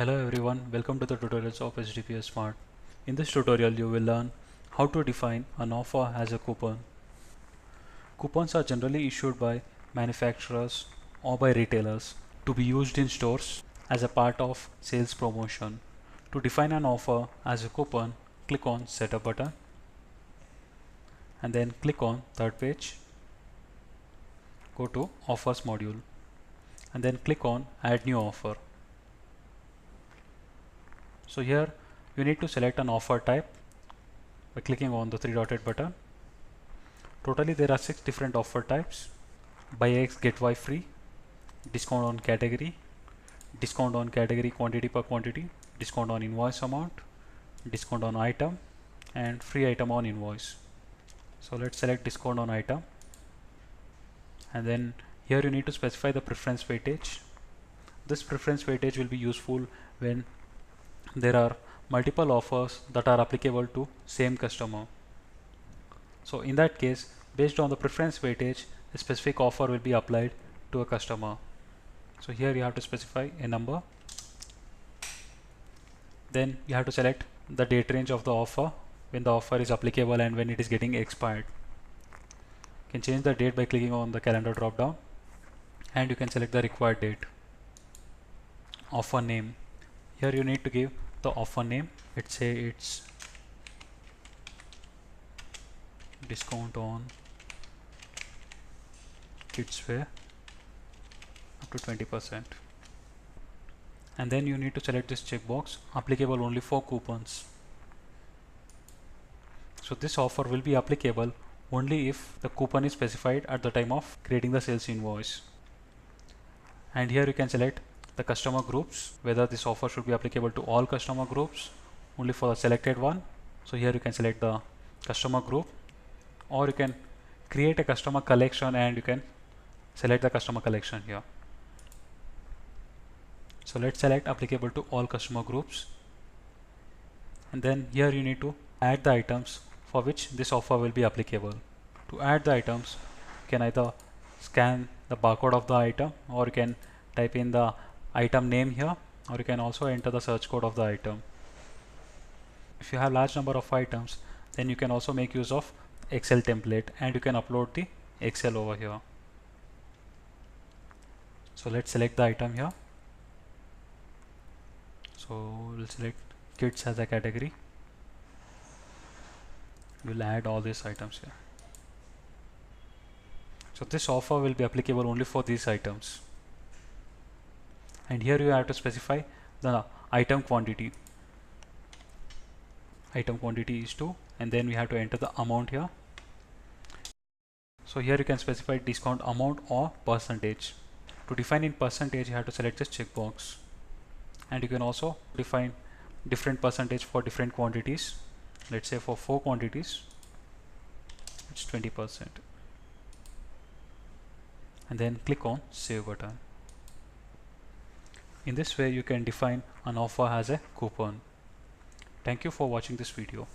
Hello everyone, welcome to the tutorials of HDPS Smart. In this tutorial you will learn how to define an offer as a coupon. Coupons are generally issued by manufacturers or by retailers to be used in stores as a part of sales promotion. To define an offer as a coupon, click on Setup button and then click on third page. Go to Offers module and then click on Add new offer. So here you need to select an offer type by clicking on the three dotted button. Totally there are 6 different offer types: buy X get Y free, discount on category quantity per quantity, discount on invoice amount, discount on item, and free item on invoice. So let's select discount on item, and then here you need to specify the preference weightage. This preference weightage will be useful when there are multiple offers that are applicable to same customer. So in that case, based on the preference weightage, a specific offer will be applied to a customer. So here you have to specify a number. Then you have to select the date range of the offer, when the offer is applicable and when it is getting expired. You can change the date by clicking on the calendar drop down, and you can select the required date. Offer name. Here you need to give the offer name. Let's say it's discount on kids wear up to 20%. And then you need to select this checkbox, applicable only for coupons. So this offer will be applicable only if the coupon is specified at the time of creating the sales invoice. And here you can select the customer groups, whether this offer should be applicable to all customer groups, only for the selected one. So here you can select the customer group, or you can create a customer collection and you can select the customer collection here. So let's select applicable to all customer groups, and then here you need to add the items for which this offer will be applicable. To add the items, you can either scan the barcode of the item, or you can type in the item name here, or you can also enter the search code of the item. If you have large number of items, then you can also make use of Excel template and you can upload the Excel over here. So let's select the item here. So we'll select kids as a category. We'll add all these items here. So this offer will be applicable only for these items. And here you have to specify the item quantity. Item quantity is 2, and then we have to enter the amount here. So here you can specify discount amount or percentage. To define in percentage, you have to select this checkbox, and you can also define different percentage for different quantities. Let's say for 4 quantities it's 20%, and then click on save button. In this way you can define an offer as a coupon. Thank you for watching this video.